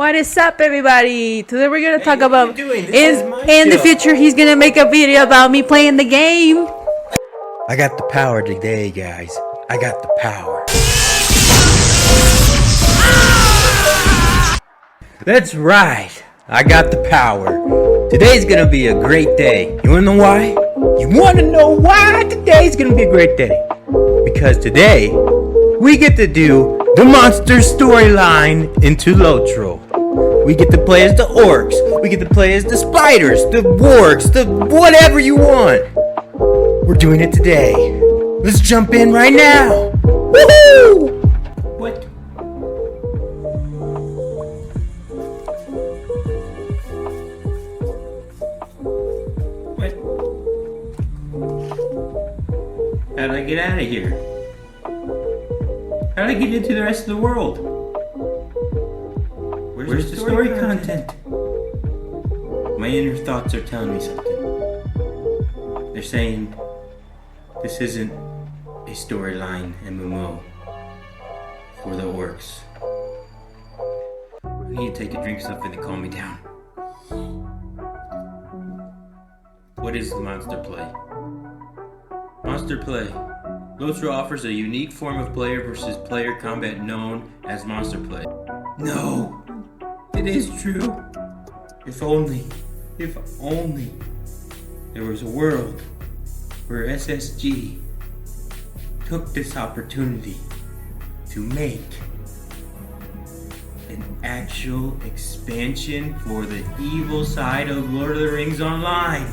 What is up, everybody? Today we're gonna talk about in the future he's gonna make a video about me playing the game. I got the power today, guys. I got the power. That's right. I got the power. Today's gonna be a great day. You wanna know why? You wanna know why today's gonna be a great day? Because today we get to do the monster storyline into Lotro. We get to play as the orcs. We get to play as the spiders, the wargs, the whatever you want. We're doing it today. Let's jump in right now. Woohoo! What? What? How did I get out of here? How did I get into the rest of the world? Where's the story content? My inner thoughts are telling me something. They're saying this isn't a storyline MMO for the orcs. I need to take a drink of something to calm me down. What is MonsterPlay? MonsterPlay. Lotro offers a unique form of player versus player combat known as MonsterPlay. No! It is true. If only there was a world where SSG took this opportunity to make an actual expansion for the evil side of Lord of the Rings Online.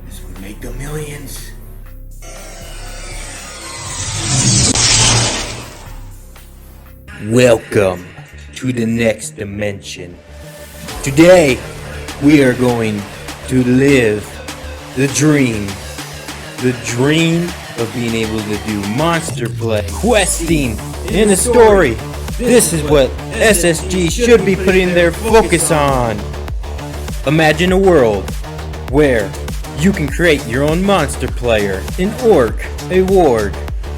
This would make the millions. Welcome to the next dimension. Today, we are going to live the dream of being able to do MonsterPlay, questing in a story. This is what SSG should be putting their focus on. Imagine a world where you can create your own monster player, an orc, a warg,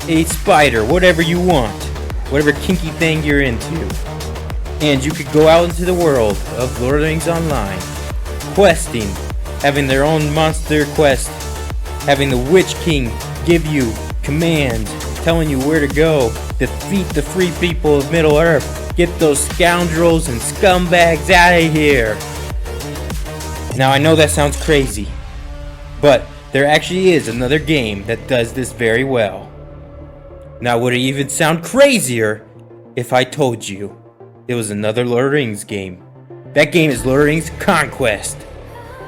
a spider, whatever you want. Whatever kinky thing you're into. And you could go out into the world of Lord of the Rings Online, questing, having their own monster quest, having the Witch King give you commands, telling you where to go, defeat the free people of Middle Earth, get those scoundrels and scumbags out of here. Now I know that sounds crazy, but there actually is another game that does this very well. Now, would it even sound crazier if I told you it was another Lord of the Rings game? That game is Lord of the Rings Conquest.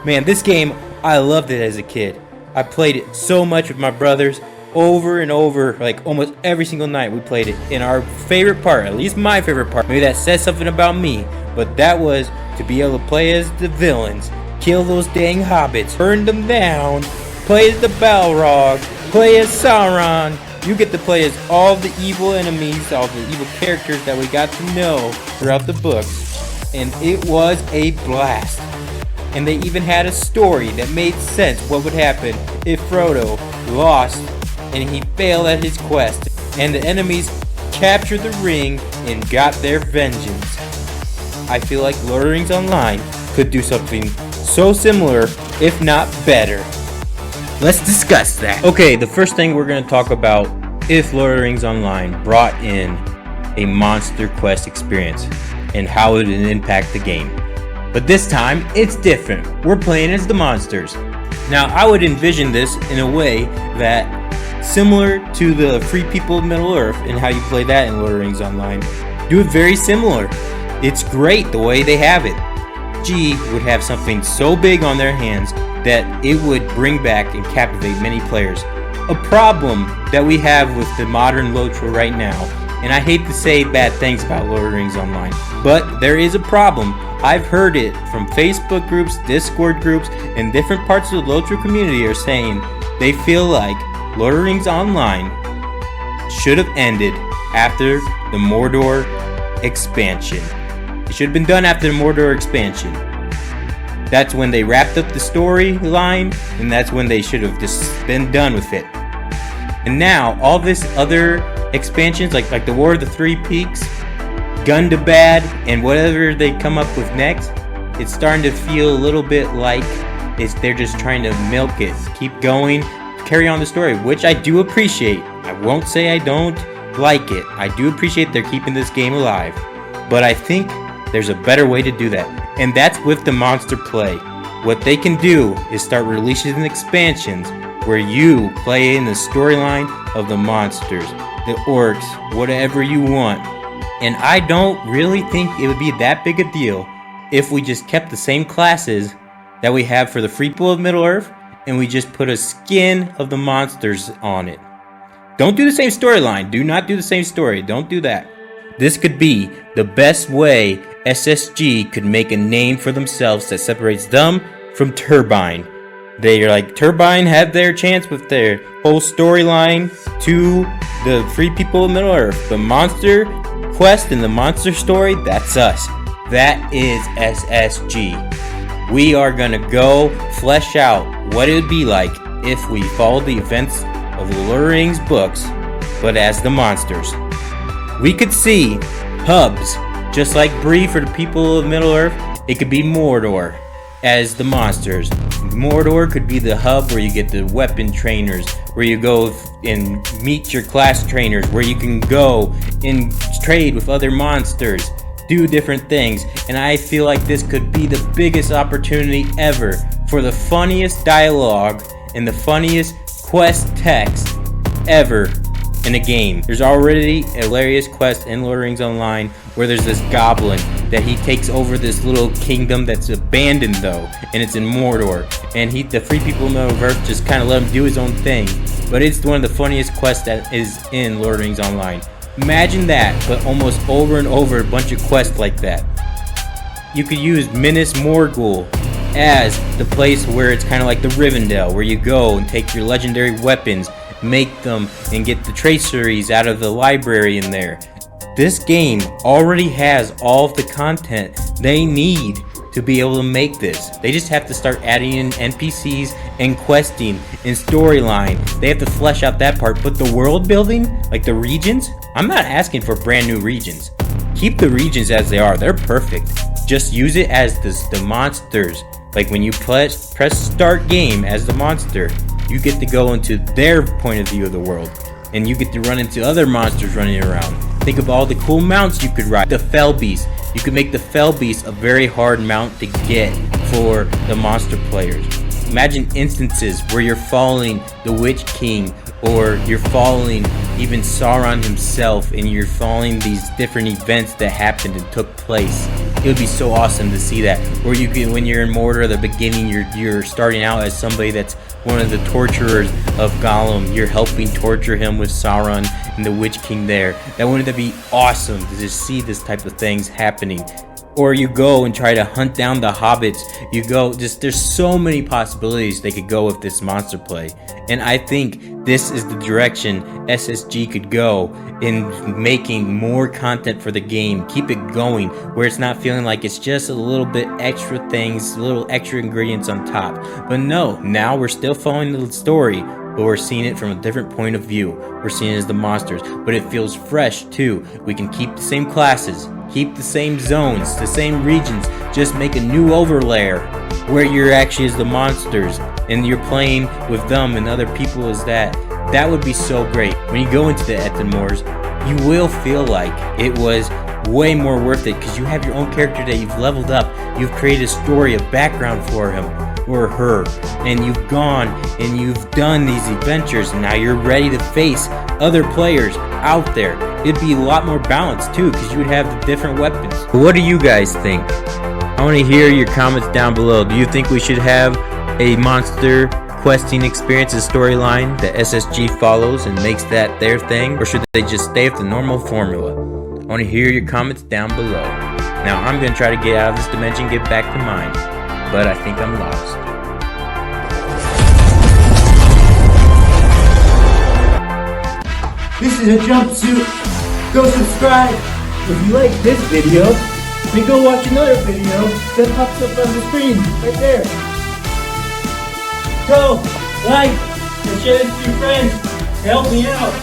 Man, this game, I loved it as a kid. I played it so much with my brothers over and over, like almost every single night we played it. And our favorite part, at least my favorite part, maybe that says something about me, but that was to be able to play as the villains, kill those dang hobbits, burn them down, play as the Balrog, play as Sauron. You get to play as all the evil enemies, all the evil characters that we got to know throughout the books. And it was a blast. And they even had a story that made sense what would happen if Frodo lost and he failed at his quest. And the enemies captured the ring and got their vengeance. I feel like Lord of the Rings Online could do something so similar, if not better. Let's discuss that. Okay, the first thing we're going to talk about if Lord of the Rings Online brought in a monster quest experience and how it would impact the game. But this time, it's different. We're playing as the monsters. Now, I would envision this in a way that similar to the Free People of Middle Earth and how you play that in Lord of the Rings Online. Do it very similar. It's great the way they have it. G would have something so big on their hands that it would bring back and captivate many players. A problem that we have with the modern Lotro right now, and I hate to say bad things about Lord of the Rings Online, but there is a problem. I've heard it from Facebook groups, Discord groups, and different parts of the Lotro community are saying they feel like Lord of the Rings Online should have ended after the Mordor expansion. It should have been done after the Mordor expansion. That's when they wrapped up the storyline, and that's when they should have just been done with it. And now, all this other expansions, like the War of the Three Peaks, gun to bad, and whatever they come up with next, it's starting to feel a little bit like they're just trying to milk it, keep going, carry on the story, which I do appreciate. I won't say I don't like it. I do appreciate they're keeping this game alive, but I think there's a better way to do that, and that's with the MonsterPlay. What they can do is start releasing expansions where you play in the storyline of the monsters, the orcs, whatever you want. And I don't really think it would be that big a deal if we just kept the same classes that we have for the free people of Middle-earth, and we just put a skin of the monsters on it. Don't do the same storyline. Do not do the same story. Don't do that. This could be the best way SSG could make a name for themselves that separates them from Turbine. They are like, Turbine had their chance with their whole storyline to the free people of Middle-earth. The monster quest and the monster story, that's us. That is SSG. We are gonna go flesh out what it would be like if we followed the events of the Lord of the Rings books, but as the monsters. We could see hubs, just like Bree for the people of Middle-earth. It could be Mordor as the monsters. Mordor could be the hub where you get the weapon trainers, where you go and meet your class trainers, where you can go and trade with other monsters, do different things. And I feel like this could be the biggest opportunity ever for the funniest dialogue and the funniest quest text ever in a game. There's already a hilarious quest in Lord of the Rings Online where there's this goblin that he takes over this little kingdom that's abandoned though, and it's in Mordor, and the free people of Middle-earth just kind of let him do his own thing. But it's one of the funniest quests that is in Lord of the Rings Online. Imagine that, but almost over and over, a bunch of quests like that. You could use Minas Morgul as the place where it's kind of like the Rivendell, where you go and take your legendary weapons, make them, and get the traceries out of the library in there. This game already has all of the content they need to be able to make this. They just have to start adding in NPCs and questing and storyline. They have to flesh out that part, but the world building, like the regions, I'm not asking for brand new regions. Keep the regions as they are. They're perfect. Just use it as the monsters. Like when you press start game as the monster, you get to go into their point of view of the world, and you get to run into other monsters running around. Think of all the cool mounts you could ride. The Fell Beast. You could make the Fell Beast a very hard mount to get for the monster players. Imagine instances where you're following the Witch King, or you're following even Sauron himself, and you're following these different events that happened and took place. It would be so awesome to see that. Or you can, when you're in Mordor, the beginning, you're starting out as somebody that's one of the torturers of Gollum. You're helping torture him with Sauron and the Witch King there. Wouldn't that be awesome to just see this type of things happening? Or you go and try to hunt down the hobbits. You go, there's so many possibilities they could go with this MonsterPlay. And I think this is the direction SSG could go in making more content for the game. Keep it going where it's not feeling like it's just a little bit extra things, little extra ingredients on top. But no, now we're still following the story, but we're seeing it from a different point of view. We're seeing it as the monsters, but it feels fresh too. We can keep the same classes, keep the same zones, the same regions, just make a new overlay where you're actually as the monsters and you're playing with them and other people as that. That would be so great. When you go into the Ettenmoors, you will feel like it was way more worth it because you have your own character that you've leveled up. You've created a story, a background for him or her, and you've gone and you've done these adventures, and now you're ready to face other players out there. It'd be a lot more balanced too because you would have the different weapons. What do you guys think? I want to hear your comments down below. Do you think we should have a monster questing experience, a storyline that SSG follows and makes that their thing, or should they just stay with the normal formula? I want to hear your comments down below. Now I'm going to try to get out of this dimension, get back to mine, but I think I'm lost. This is a jumpsuit. Go subscribe. If you like this video, then go watch another video that pops up on the screen right there. Go, like, and share this with your friends to help me out.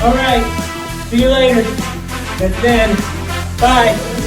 Alright, see you later. And then Bye.